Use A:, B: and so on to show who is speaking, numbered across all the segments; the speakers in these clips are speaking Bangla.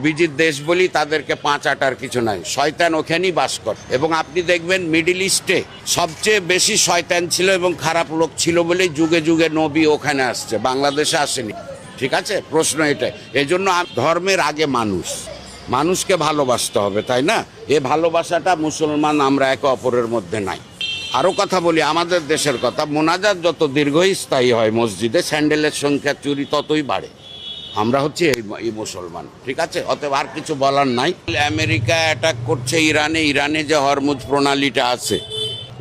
A: নবীজির দেশ বলি তাদেরকে পাঁচ আটার কিছু নাই, শয়তান ওখানেই বাস করে। এবং আপনি দেখবেন মিডল ইস্টে সবচেয়ে বেশি শয়তান ছিল এবং খারাপ লোক ছিল বলেই যুগে যুগে নবী ওখানে আসছে, বাংলাদেশে আসেনি। ঠিক আছে, প্রশ্ন এটাই। এই জন্য ধর্মের আগে মানুষকে ভালোবাসতে হবে, তাই না? এ ভালোবাসাটা মুসলমান আমরা একে অপরের মধ্যে নাই। আরও কথা বলি আমাদের দেশের কথা, মোনাজাত যত দীর্ঘস্থায়ী হয় মসজিদে, স্যান্ডেলের সংখ্যা চুরি ততই বাড়ে। আমরা হচ্ছে এই মুসলমান, ঠিক আছে? অতএব আর কিছু বলার নাই। আমেরিকা অ্যাটাক করছে ইরানে যে হরমুজ প্রণালীটা আছে,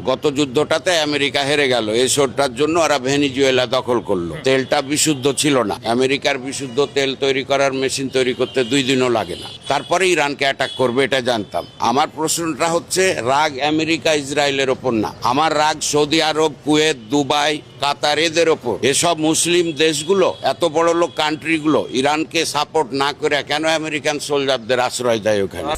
A: গত যুদ্ধটাতে আমেরিকা হেরে গেল, এসবটার জন্য ওরা ভেনিজুয়েলা দখল করলো। তেলটা বিশুদ্ধ ছিল না, আমেরিকার বিশুদ্ধ তেল তৈরি করার মেশিন তৈরি করতে 2 দিনও লাগে না। তারপরে ইরানকে অ্যাটাক করবে এটা জানতাম। আমার প্রশ্নটা হচ্ছে রাগ আমেরিকা ইসরায়েলের ওপর না, আমার রাগ সৌদি আরব, কুয়েত, দুবাই, কাতার এদের ওপর। এসব মুসলিম দেশগুলো, এত বড় লোক কান্ট্রিগুলো ইরানকে সাপোর্ট না করে কেন আমেরিকান সোলজারদের আশ্রয় দেয় ওখানে,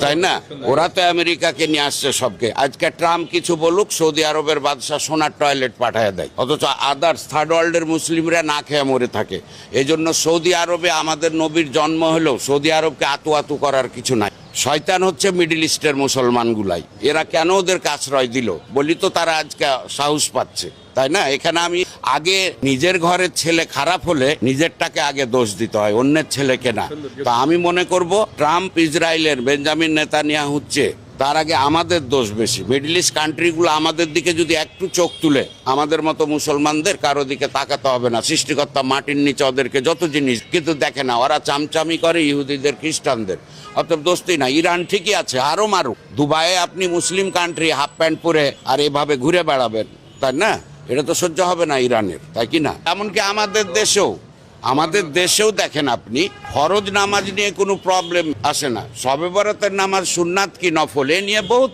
A: তাই না? ওরা তো আমেরিকাকে নিয়ে আসছে সবকে। আজকে ট্রাম্প কিছু বলুক, সৌদি আরবের বাদশাহ সোনার টয়লেট পাঠায় দেয়, অথচ আদার্স থার্ড ওয়ার্ল্ডের মুসলিমরা না খেয়ে মরে থাকে। এই জন্য সৌদি আরবে আমাদের নবীর জন্ম হলেও সৌদি আরবকে আতু করার কিছু নাই। শয়তান হচ্ছে মিডল ইস্টের মুসলমানগুলাই। এরা কেন ওদেরকে আশ্রয় দিল বলি তো তারা আজকে সাহস পাচ্ছে, তাই না? এখানে আমি আগে নিজের ঘরের ছেলে খারাপ হলে নিজেরটাকে আগে দোষ দিতে হয়, অন্যের ছেলেকে না। তা আমি মনে করব ট্রাম্প ইসরায়েলের বেঞ্জামিন নেতানিয়াহু হচ্ছে, তার আগে আমাদের দোষ বেশি। মিডল ইস্ট কান্ট্রিগুলো আমাদের দিকে যদি একটু চোখ তুলে, আমাদের মতো মুসলমানদের কারো দিকে তাকাতে হবে না। সৃষ্টিকর্তা মাটির নিচে ওদেরকে যত জিনিস, কিন্তু দেখে না, ওরা চামচামি করে ইহুদিদের, খ্রিস্টানদের। অতএব দোস্তি না, ইরান ঠিকই আছে, আরো মারুক। দুবাইয়ে আপনি মুসলিম কান্ট্রি হাফ প্যান্ট পরে আর এভাবে ঘুরে বেড়াবেন, তাই না? এটা তো সহ্য হবে না ইরানের, তাই কি না? এমনকি আমাদের দেশেও দেখেন আপনি, ফরজ নামাজ নিয়ে কোনো প্রবলেম আসে না। শবে বরাতের নামাজ সুন্নাত কি নফল, এ নিয়ে বহুত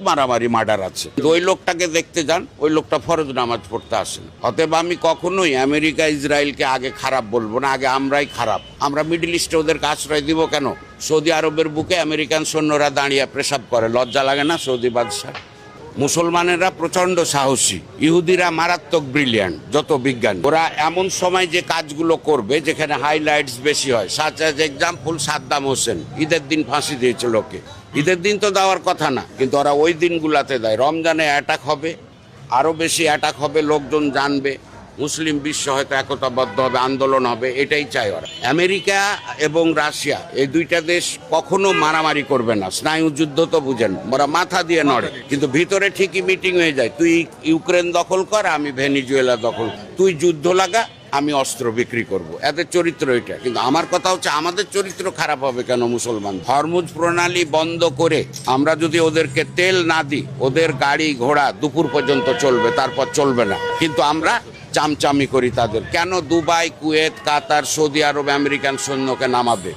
A: মার্ডার আছে। ওই লোকটাকে দেখতে যান, ওই লোকটা ফরজ নামাজ পড়তে আসে না। অতএব আমি কখনোই আমেরিকা ইসরায়েলকে আগে খারাপ বলবো না, আগে আমরাই খারাপ। আমরা মিডল ইস্টে ওদেরকে আশ্রয় দিব কেন? সৌদি আরবের বুকে আমেরিকান সৈন্যরা দাঁড়িয়ে পেশাব করে, লজ্জা লাগে না সৌদি বাদশাহ? মুসলমানেরা প্রচন্ড সাহসী, ইহুদিরা মারাত্মক ব্রিলিয়ান্ট, যত বিজ্ঞান। ওরা এমন সময় যে কাজগুলো করবে যেখানে হাইলাইটস বেশি হয়, such as example Saddam Hossain ঈদের দিন ফাঁসি দিয়েছিল ওকে। ঈদের দিন তো দেওয়ার কথা না, কিন্তু ওরা ওই দিনগুলাতে দেয়। রমজানে অ্যাটাক হবে, আরও বেশি অ্যাটাক হবে, লোকজন জানবে, মুসলিম বিশ্ব হয়তো একতাবদ্ধ হবে, আন্দোলন হবে, এটাই চাই ওরা। আমেরিকা এবং রাশিয়া এই দুইটা দেশ কখনো মারামারি করবে না। স্নায়ু যুদ্ধ তো বুঝেন, ওরা মাথা দিয়ে নড়ে, কিন্তু ভিতরে ঠিকই মিটিং হয়ে যায়। তুই ইউক্রেন দখল কর, আমি ভেনিজুয়েলা দখল, তুই যুদ্ধ লাগা, আমি অস্ত্র বিক্রি করব। এদের চরিত্র এটা। কিন্তু আমার কথা হচ্ছে আমাদের চরিত্র খারাপ হবে কেন মুসলমান? হরমুজ প্রণালী বন্ধ করে আমরা যদি ওদেরকে তেল না দিই, ওদের গাড়ি ঘোড়া দুপুর পর্যন্ত চলবে, তারপর চলবে না। কিন্তু আমরা চামচামি করি তাদের। কেন দুবাই, কুয়েত, কাতার, সৌদি আরব আমেরিকান সৈন্যকে নামাবে?